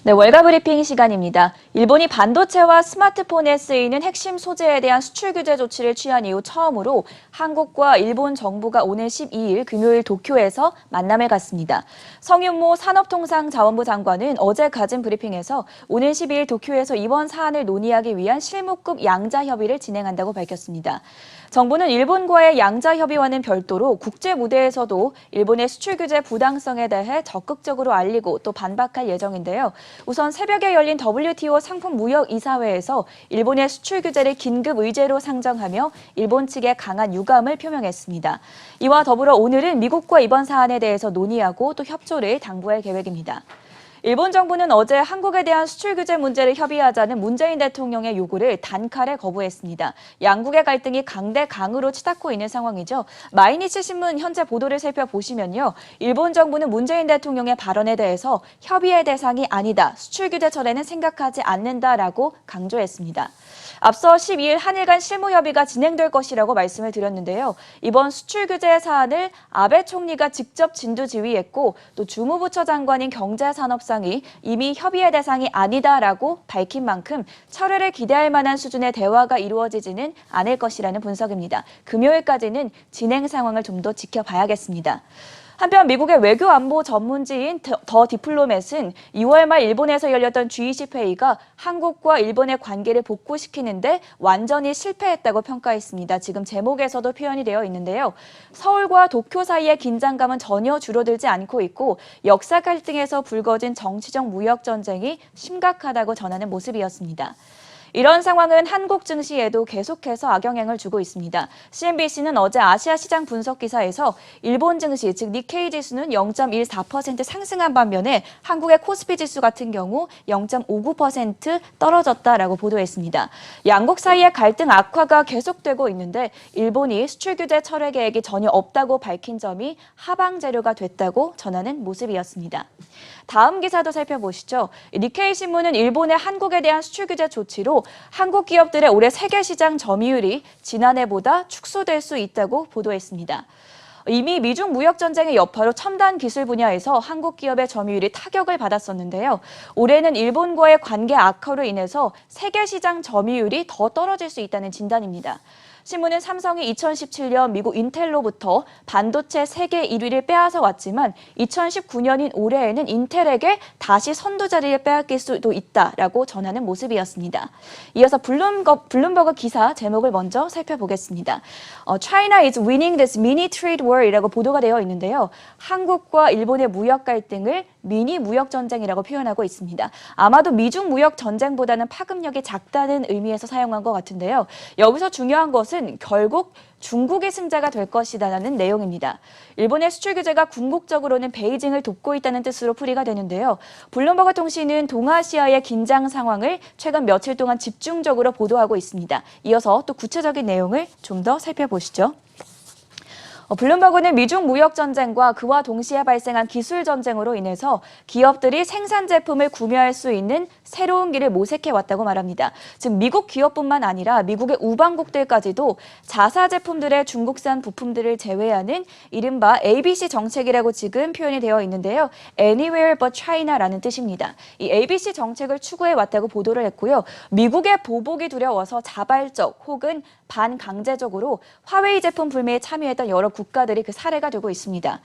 네, 월가 브리핑 시간입니다. 일본이 반도체와 스마트폰에 쓰이는 핵심 소재에 대한 수출 규제 조치를 취한 이후 처음으로 한국과 일본 정부가 오늘 12일 금요일 도쿄에서 만남을 갖습니다. 성윤모 산업통상자원부 장관은 어제 가진 브리핑에서 오늘 12일 도쿄에서 이번 사안을 논의하기 위한 실무급 양자 협의를 진행한다고 밝혔습니다. 정부는 일본과의 양자 협의와는 별도로 국제 무대에서도 일본의 수출 규제 부당성에 대해 적극적으로 알리고 또 반박할 예정인데요. 우선 새벽에 열린 WTO 상품무역이사회에서 일본의 수출 규제를 긴급 의제로 상정하며 일본 측의 강한 유감을 표명했습니다. 이와 더불어 오늘은 미국과 이번 사안에 대해서 논의하고 또 협조를 당부할 계획입니다. 일본 정부는 어제 한국에 대한 수출 규제 문제를 협의하자는 문재인 대통령의 요구를 단칼에 거부했습니다. 양국의 갈등이 강대강으로 치닫고 있는 상황이죠. 마이니치 신문 현재 보도를 살펴보시면요. 일본 정부는 문재인 대통령의 발언에 대해서 협의의 대상이 아니다. 수출 규제 철회는 생각하지 않는다라고 강조했습니다. 앞서 12일 한일 간 실무 협의가 진행될 것이라고 말씀을 드렸는데요. 이번 수출 규제 사안을 아베 총리가 직접 진두 지휘했고 또 주무부처 장관인 경제산업상이 이미 협의의 대상이 아니다라고 밝힌 만큼 철회를 기대할 만한 수준의 대화가 이루어지지는 않을 것이라는 분석입니다. 금요일까지는 진행 상황을 좀 더 지켜봐야겠습니다. 한편 미국의 외교안보 전문지인 더 디플로맷은 2월 말 일본에서 열렸던 G20 회의가 한국과 일본의 관계를 복구시키는데 완전히 실패했다고 평가했습니다. 지금 제목에서도 표현이 되어 있는데요. 서울과 도쿄 사이의 긴장감은 전혀 줄어들지 않고 있고 역사 갈등에서 불거진 정치적 무역 전쟁이 심각하다고 전하는 모습이었습니다. 이런 상황은 한국 증시에도 계속해서 악영향을 주고 있습니다. CNBC는 어제 아시아 시장 분석 기사에서 일본 증시, 즉 니케이 지수는 0.14% 상승한 반면에 한국의 코스피 지수 같은 경우 0.59% 떨어졌다라고 보도했습니다. 양국 사이의 갈등 악화가 계속되고 있는데 일본이 수출 규제 철회 계획이 전혀 없다고 밝힌 점이 하방 재료가 됐다고 전하는 모습이었습니다. 다음 기사도 살펴보시죠. 니케이 신문은 일본의 한국에 대한 수출 규제 조치로 한국 기업들의 올해 세계 시장 점유율이 지난해보다 축소될 수 있다고 보도했습니다. 이미 미중 무역 전쟁의 여파로 첨단 기술 분야에서 한국 기업의 점유율이 타격을 받았었는데요. 올해는 일본과의 관계 악화로 인해서 세계 시장 점유율이 더 떨어질 수 있다는 진단입니다. 신문은 삼성이 2017년 미국 인텔로부터 반도체 세계 1위를 빼앗아 왔지만 2019년인 올해에는 인텔에게 다시 선두 자리를 빼앗길 수도 있다라고 전하는 모습이었습니다. 이어서 블룸버그 기사 제목을 먼저 살펴보겠습니다. China is winning this mini trade war이라고 보도가 되어 있는데요. 한국과 일본의 무역 갈등을 미니 무역 전쟁이라고 표현하고 있습니다. 아마도 미중 무역 전쟁보다는 파급력이 작다는 의미에서 사용한 것 같은데요. 여기서 중요한 것은 결국 중국의 승자가 될 것이라는 내용입니다. 일본의 수출 규제가 궁극적으로는 베이징을 돕고 있다는 뜻으로 풀이가 되는데요. 블룸버그 통신은 동아시아의 긴장 상황을 최근 며칠 동안 집중적으로 보도하고 있습니다. 이어서 또 구체적인 내용을 좀 더 살펴보시죠. 블룸버그는 미중 무역 전쟁과 그와 동시에 발생한 기술 전쟁으로 인해서 기업들이 생산 제품을 구매할 수 있는 새로운 길을 모색해 왔다고 말합니다. 즉 미국 기업뿐만 아니라 미국의 우방국들까지도 자사 제품들의 중국산 부품들을 제외하는 이른바 ABC 정책이라고 지금 표현이 되어 있는데요. Anywhere but China라는 뜻입니다. 이 ABC 정책을 추구해 왔다고 보도를 했고요. 미국의 보복이 두려워서 자발적 혹은 반강제적으로 화웨이 제품 불매에 참여했던 여러 국가들이 그 사례가 되고 있습니다.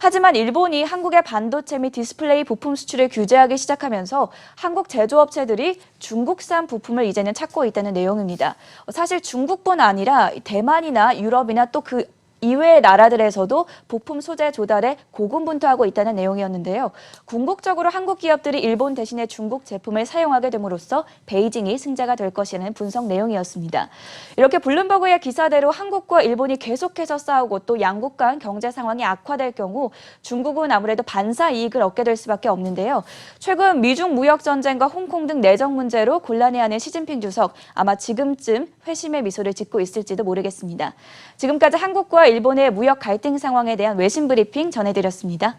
하지만 일본이 한국의 반도체 및 디스플레이 부품 수출을 규제하기 시작하면서 한국 제조업체들이 중국산 부품을 이제는 찾고 있다는 내용입니다. 사실 중국뿐 아니라 대만이나 유럽이나 또 그 이외의 나라들에서도 부품 소재 조달에 고군분투하고 있다는 내용이었는데요. 궁극적으로 한국 기업들이 일본 대신에 중국 제품을 사용하게 됨으로써 베이징이 승자가 될 것이라는 분석 내용이었습니다. 이렇게 블룸버그의 기사대로 한국과 일본이 계속해서 싸우고 또 양국 간 경제 상황이 악화될 경우 중국은 아무래도 반사 이익을 얻게 될 수밖에 없는데요. 최근 미중 무역 전쟁과 홍콩 등 내정 문제로 곤란해하는 시진핑 주석 아마 지금쯤 회심의 미소를 짓고 있을지도 모르겠습니다. 지금까지 한국과 일본의 무역 갈등 상황에 대한 외신 브리핑 전해드렸습니다.